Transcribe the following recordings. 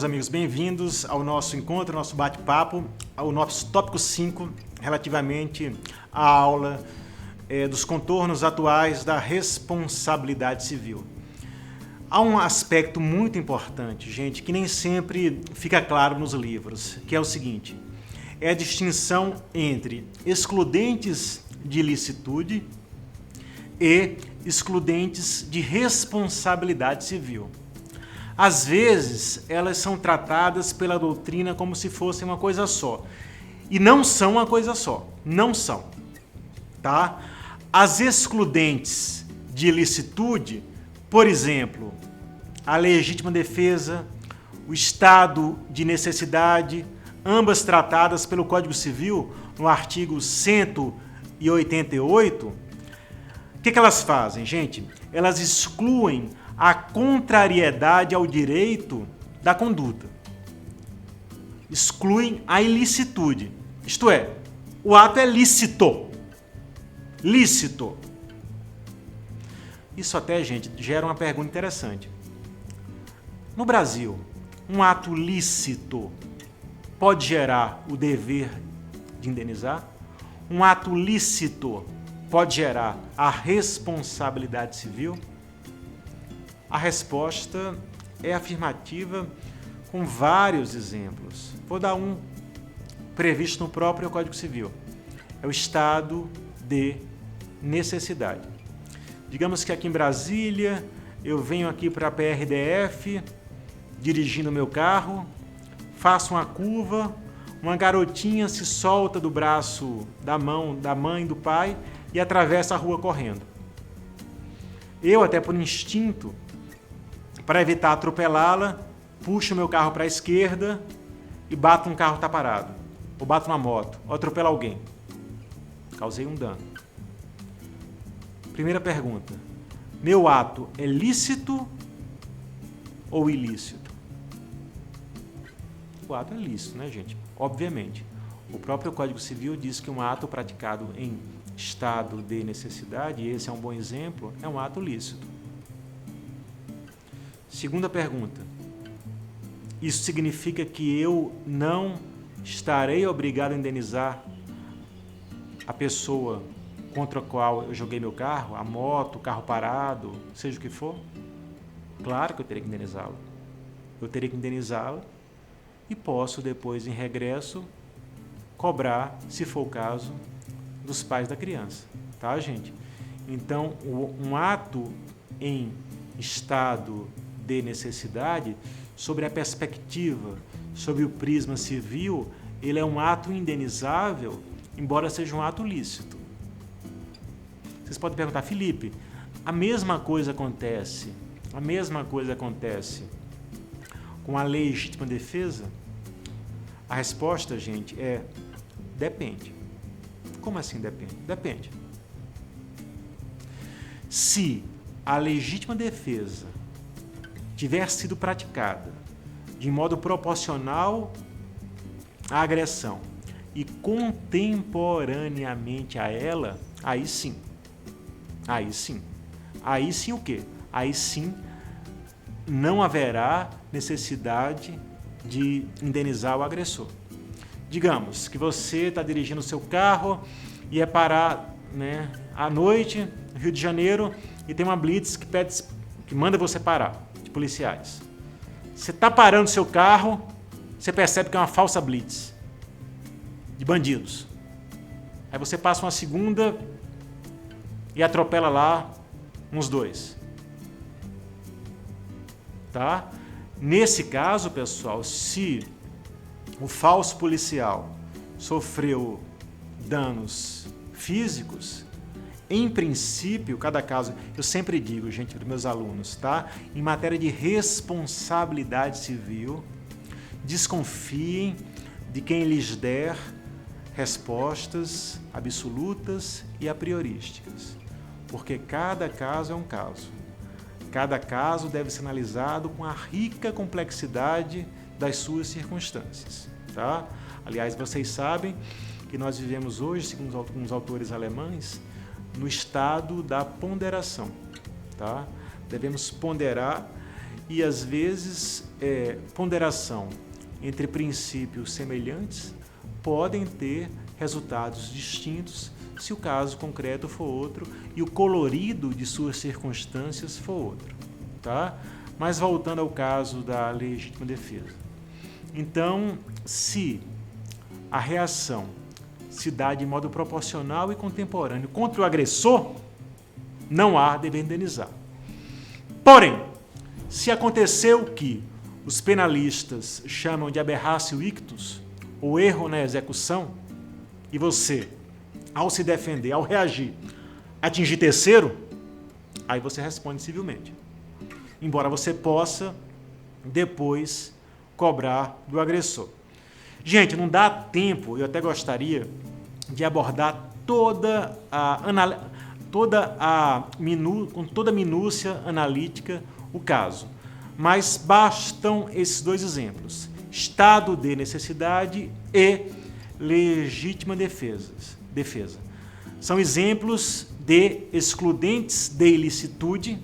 meus amigos, bem-vindos ao nosso encontro, ao nosso bate-papo, ao nosso tópico 5, relativamente à aula dos contornos atuais da responsabilidade civil. Há um aspecto muito importante, gente, que nem sempre fica claro nos livros, que é o seguinte: é a distinção entre excludentes de ilicitude e excludentes de responsabilidade civil. Às vezes, elas são tratadas pela doutrina como se fossem uma coisa só. E não são uma coisa só. Não são. Tá? As excludentes de ilicitude, por exemplo, a legítima defesa, o estado de necessidade, ambas tratadas pelo Código Civil, no artigo 188, o que elas fazem, gente? Elas excluem a contrariedade ao direito da conduta. Excluem a ilicitude. Isto é, o ato é lícito. Lícito. Isso até, gente, gera uma pergunta interessante. No Brasil, um ato lícito pode gerar o dever de indenizar? Um ato lícito pode gerar a responsabilidade civil? A resposta é afirmativa com vários exemplos. Vou dar um previsto no próprio Código Civil. É o estado de necessidade. Digamos que aqui em Brasília, eu venho aqui para a PRDF, dirigindo meu carro, faço uma curva, uma garotinha se solta do braço da mão da mãe e do pai e atravessa a rua correndo. Eu, até por instinto, para evitar atropelá-la, puxo meu carro para a esquerda e bato um carro que está parado. Ou bato uma moto, ou atropelo alguém. Causei um dano. Primeira pergunta. Meu ato é lícito ou ilícito? O ato é lícito, né, gente? Obviamente. O próprio Código Civil diz que um ato praticado em estado de necessidade, e esse é um bom exemplo, é um ato lícito. Segunda pergunta. Isso significa que eu não estarei obrigado a indenizar a pessoa contra a qual eu joguei meu carro, a moto, o carro parado, seja o que for? Claro que eu terei que indenizá-la. Eu terei que indenizá-la e posso depois, em regresso, cobrar, se for o caso, dos pais da criança. Tá, gente? Então, um ato em estado de necessidade, sobre a perspectiva, sobre o prisma civil, ele é um ato indenizável, embora seja um ato lícito. Vocês podem perguntar, Felipe, a mesma coisa acontece com a legítima defesa? A resposta, gente, é depende. Como assim depende? Depende. Se a legítima defesa tiver sido praticada de modo proporcional à agressão e contemporaneamente a ela, aí sim. Aí sim. Aí sim o quê? Aí sim não haverá necessidade de indenizar o agressor. Digamos que você está dirigindo o seu carro e é parar, né, à noite, no Rio de Janeiro, e tem uma blitz que manda você parar, de policiais. Você está parando seu carro, você percebe que é uma falsa blitz de bandidos. Aí você passa uma segunda e atropela lá uns dois. Tá? Nesse caso, pessoal, se o falso policial sofreu danos físicos, em princípio, cada caso, eu sempre digo, gente, para os meus alunos, tá? Em matéria de responsabilidade civil, desconfiem de quem lhes der respostas absolutas e apriorísticas, porque cada caso é um caso. Cada caso deve ser analisado com a rica complexidade das suas circunstâncias, tá? Aliás, vocês sabem que nós vivemos hoje, segundo alguns autores alemães, no estado da ponderação, tá? Devemos ponderar e, às vezes, ponderação entre princípios semelhantes podem ter resultados distintos se o caso concreto for outro e o colorido de suas circunstâncias for outro, tá? Mas voltando ao caso da legítima defesa. Então, se a reação se dá de modo proporcional e contemporâneo contra o agressor, não há dever indenizar. Porém, se aconteceu o que os penalistas chamam de aberratio ictus, ou erro na execução, e você, ao se defender, ao reagir, atingir terceiro, aí você responde civilmente. Embora você possa, depois, cobrar do agressor. Gente, não dá tempo, eu até gostaria de abordar com toda a minúcia analítica o caso. Mas bastam esses dois exemplos: estado de necessidade e legítima defesa. São exemplos de excludentes de ilicitude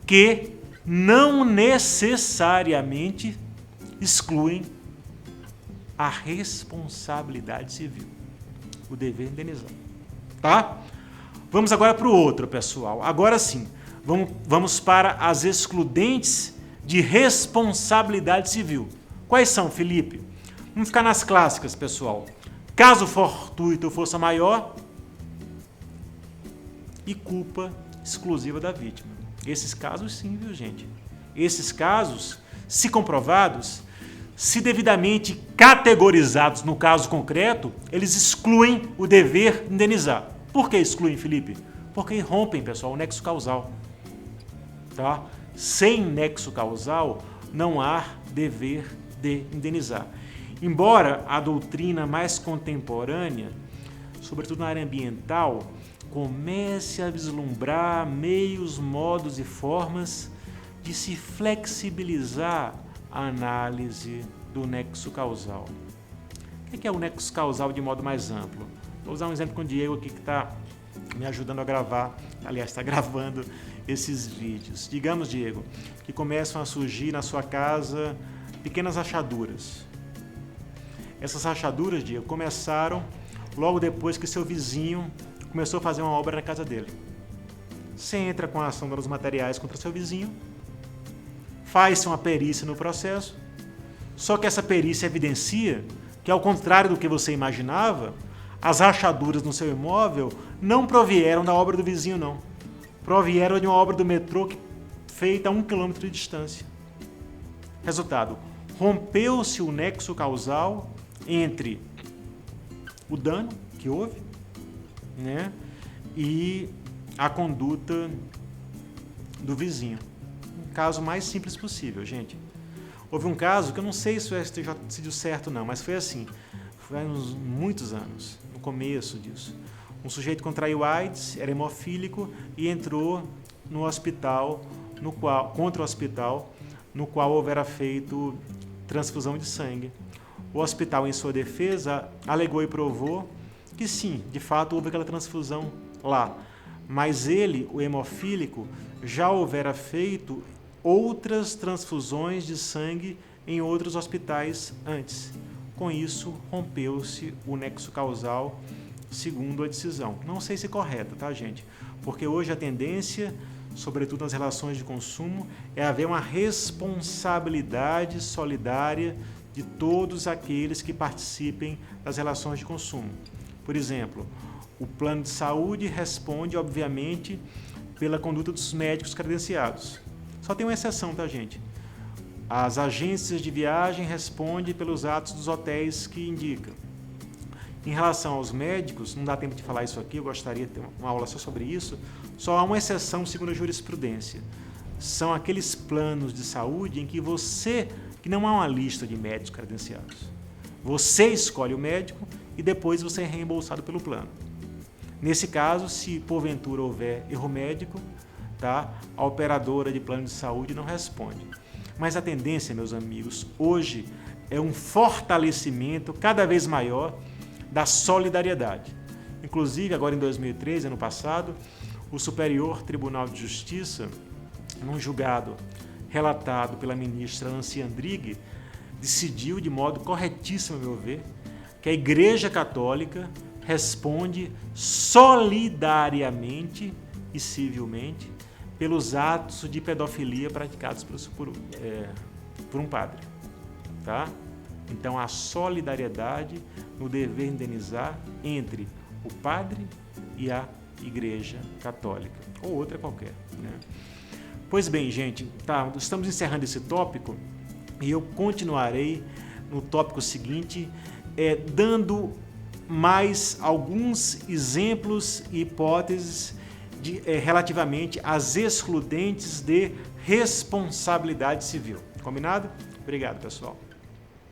que não necessariamente excluem a responsabilidade civil, o dever indenizar. Tá? Vamos agora para o outro, pessoal. Agora sim, vamos para as excludentes de responsabilidade civil. Quais são, Felipe? Vamos ficar nas clássicas, pessoal. Caso fortuito ou força maior e culpa exclusiva da vítima. Esses casos sim, viu, gente? Esses casos, se comprovados, se devidamente categorizados no caso concreto, eles excluem o dever indenizar. Por que excluem, Felipe? Porque rompem, pessoal, o nexo causal. Tá? Sem nexo causal, não há dever de indenizar. Embora a doutrina mais contemporânea, sobretudo na área ambiental, comece a vislumbrar meios, modos e formas de se flexibilizar a análise do nexo causal. O que é o nexo causal de modo mais amplo? Vou usar um exemplo com o Diego aqui que está me ajudando a gravar, aliás, está gravando esses vídeos. Digamos, Diego, que começam a surgir na sua casa pequenas rachaduras. Essas rachaduras, Diego, começaram logo depois que seu vizinho começou a fazer uma obra na casa dele. Você entra com a ação dos materiais contra seu vizinho, faz-se uma perícia no processo, só que essa perícia evidencia que, ao contrário do que você imaginava, as rachaduras no seu imóvel não provieram da obra do vizinho, não. Provieram de uma obra do metrô feita a 1 km de distância. Resultado, rompeu-se o nexo causal entre o dano que houve, né, e a conduta do vizinho. Um caso mais simples possível, gente. Houve um caso que eu não sei se o STJ decidiu certo não, mas foi assim, foi há muitos anos, no começo disso. Um sujeito contraiu AIDS, era hemofílico e entrou no hospital, contra o hospital, no qual houvera feito transfusão de sangue. O hospital, em sua defesa, alegou e provou que sim, de fato houve aquela transfusão lá, mas ele, o hemofílico, já houvera feito outras transfusões de sangue em outros hospitais antes. Com isso, rompeu-se o nexo causal, segundo a decisão. Não sei se é correta, tá, gente? Porque hoje a tendência, sobretudo nas relações de consumo, é haver uma responsabilidade solidária de todos aqueles que participem das relações de consumo. Por exemplo, o plano de saúde responde, obviamente, pela conduta dos médicos credenciados. Só tem uma exceção, tá, gente? As agências de viagem respondem pelos atos dos hotéis que indicam. Em relação aos médicos, não dá tempo de falar isso aqui, eu gostaria de ter uma aula só sobre isso, só há uma exceção segundo a jurisprudência. São aqueles planos de saúde em que que não há uma lista de médicos credenciados. Você escolhe o médico e depois você é reembolsado pelo plano. Nesse caso, se porventura houver erro médico, tá, a operadora de plano de saúde não responde. Mas a tendência, meus amigos, hoje é um fortalecimento cada vez maior da solidariedade. Inclusive, agora em 2013, ano passado, o Superior Tribunal de Justiça num julgado relatado pela ministra Nancy Andrighi, decidiu de modo corretíssimo, a meu ver, que a Igreja Católica responde solidariamente e civilmente pelos atos de pedofilia praticados por um padre. Tá? Então, há solidariedade no dever indenizar entre o padre e a Igreja Católica, ou outra qualquer. Né? Pois bem, gente, tá, estamos encerrando esse tópico e eu continuarei no tópico seguinte, dando mais alguns exemplos e hipóteses relativamente às excludentes de responsabilidade civil. Combinado? Obrigado, pessoal.